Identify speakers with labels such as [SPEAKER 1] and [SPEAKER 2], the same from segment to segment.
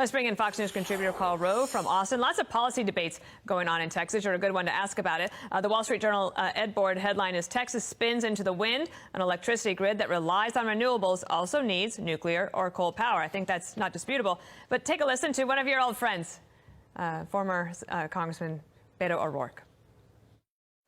[SPEAKER 1] Let's bring in Fox News contributor Karl Rove from Austin. Lots of policy debates going on in Texas. You're a good one to ask about it. The Wall Street Journal Ed Board headline is Texas spins into the wind. An electricity grid that relies on renewables also needs nuclear or coal power. I think that's not disputable. But take a listen to one of your old friends, former Congressman Beto O'Rourke.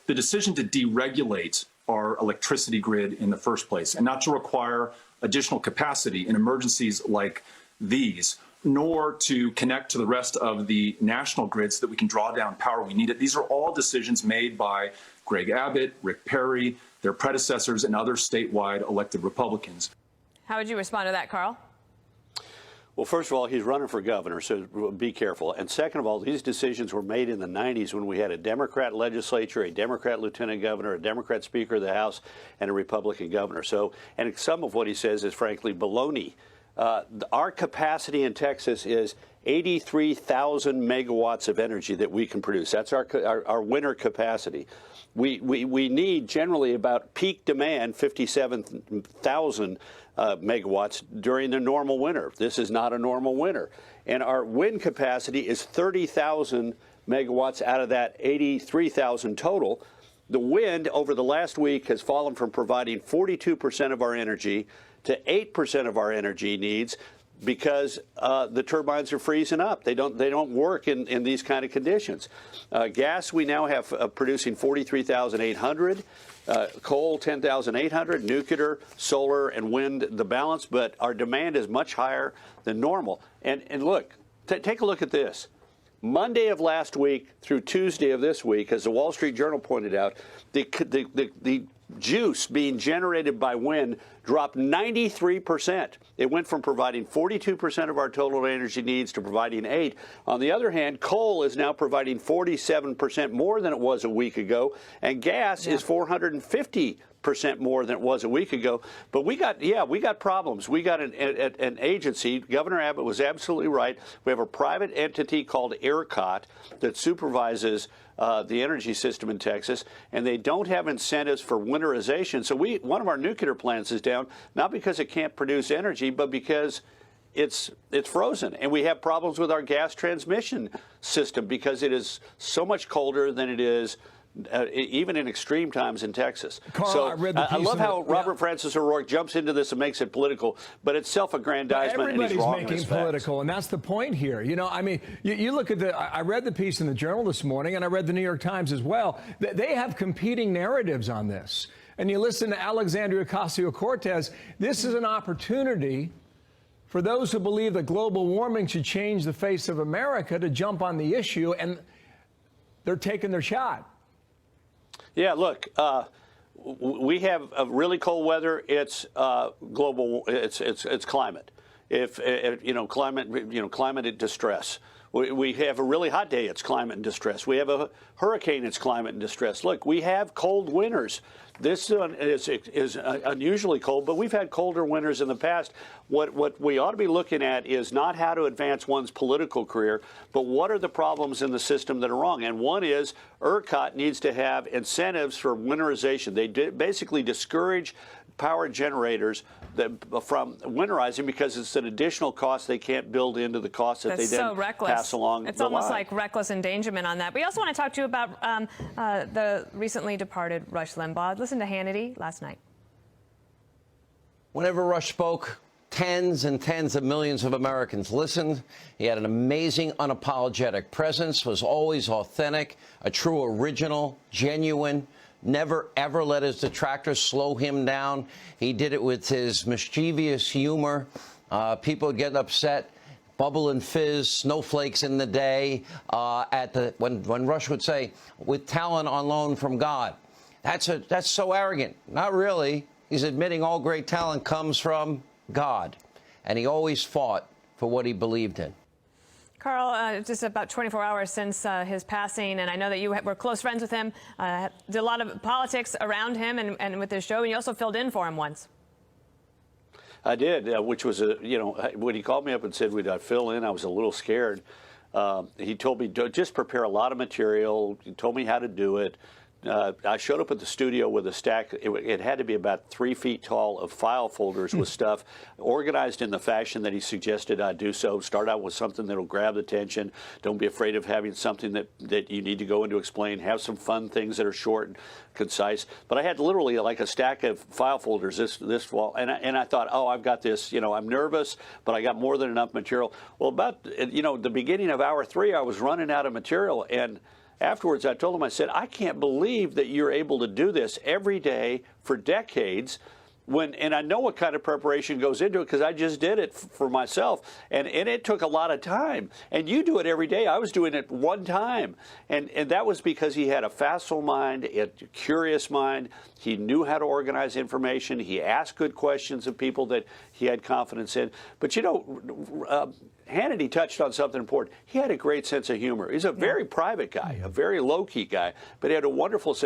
[SPEAKER 2] The decision to deregulate our electricity grid in the first place and not to require additional capacity in emergencies like these, nor to connect to the rest of the national grid so that we can draw down power we need it. These are all decisions made by Greg Abbott, Rick Perry, their predecessors, and other statewide elected Republicans.
[SPEAKER 1] How would you respond to that, Karl?
[SPEAKER 3] Well, first of all, he's running for governor, so be careful. And second of all, these decisions were made in the 90s when we had a Democrat legislature, a Democrat lieutenant governor, a Democrat speaker of the House, and a Republican governor. So, and some of what he says is frankly baloney. Our capacity in Texas is 83,000 megawatts of energy that we can produce. That's our winter capacity. We need generally about peak demand, 57,000 megawatts during the normal winter. This is not a normal winter. And our wind capacity is 30,000 megawatts out of that 83,000 total. The wind over the last week has fallen from providing 42% of our energy to 8% of our energy needs because the turbines are freezing up. They don't work in these kind of conditions. Gas, we now have producing 43,800. Coal, 10,800. Nuclear, solar, and wind, the balance. But our demand is much higher than normal. And look, take a look at this. Monday of last week through Tuesday of this week, as the Wall Street Journal pointed out, the juice being generated by wind dropped 93%. It went from providing 42% of our total energy needs to providing 8%. On the other hand, coal is now providing 47% more than it was a week ago, and gas is 450% more than it was a week ago. But we got problems. We got an agency. Governor Abbott was absolutely right. We have a private entity called ERCOT that supervises the energy system in Texas, and they don't have incentives for winterization. So one of our nuclear plants is down, not because it can't produce energy, but because it's frozen. And we have problems with our gas transmission system because it is so much colder than it is even in extreme times in Texas.
[SPEAKER 4] Karl,
[SPEAKER 3] so
[SPEAKER 4] I
[SPEAKER 3] love how Robert Francis O'Rourke jumps into this and makes it political, but it's self-aggrandizement.
[SPEAKER 4] Everybody's
[SPEAKER 3] and he's wrong
[SPEAKER 4] making political, and that's the point here. You know, I mean, you look at I read the piece in the Journal this morning, and I read the New York Times as well. They have competing narratives on this. And you listen to Alexandria Ocasio-Cortez, this is an opportunity for those who believe that global warming should change the face of America to jump on the issue, and they're taking their shot.
[SPEAKER 3] Yeah, look, we have a really cold weather. It's global. It's climate. If climate distress. We have a really hot day. It's climate and distress. We have a hurricane. It's climate and distress. Look, we have cold winters. This is unusually cold, but we've had colder winters in the past. What we ought to be looking at is not how to advance one's political career, but what are the problems in the system that are wrong. And one is ERCOT needs to have incentives for winterization. They basically discourage power generators from winterizing because it's an additional cost they can't build into the cost that they then pass along.
[SPEAKER 1] It's almost like reckless endangerment on that. We also want to talk to you about the recently departed Rush Limbaugh. Listen to Hannity last night.
[SPEAKER 5] Whenever Rush spoke, tens and tens of millions of Americans listened. He had an amazing, unapologetic presence, was always authentic, a true original, genuine. Never, ever let his detractors slow him down. He did it with his mischievous humor. People getting upset, bubble and fizz, snowflakes in the day. When Rush would say, "with talent on loan from God," that's so arrogant. Not really. He's admitting all great talent comes from God, and he always fought for what he believed in.
[SPEAKER 1] Karl, just about 24 hours since his passing, and I know that you were close friends with him, did a lot of politics around him and with his show, and you also filled in for him once.
[SPEAKER 3] I did, which was, when he called me up and said we'd fill in, I was a little scared. He told me, just prepare a lot of material. He told me how to do it. I showed up at the studio with a stack. It had to be about 3 feet tall of file folders with stuff organized in the fashion that he suggested I do so. Start out with something that'll grab attention. Don't be afraid of having something that you need to go into explain. Have some fun things that are short and concise. But I had literally like a stack of file folders this wall, and I thought, oh, I've got this. You know, I'm nervous, but I got more than enough material. Well, about the beginning of hour 3, I was running out of material, and afterwards, I told him, I said, I can't believe that you're able to do this every day for decades. And I know what kind of preparation goes into it because I just did it for myself. And it took a lot of time. And you do it every day. I was doing it one time. And that was because he had a facile mind, a curious mind. He knew how to organize information. He asked good questions of people that he had confidence in. But, Hannity touched on something important. He had a great sense of humor. He's a very private guy, a very low-key guy, but he had a wonderful sense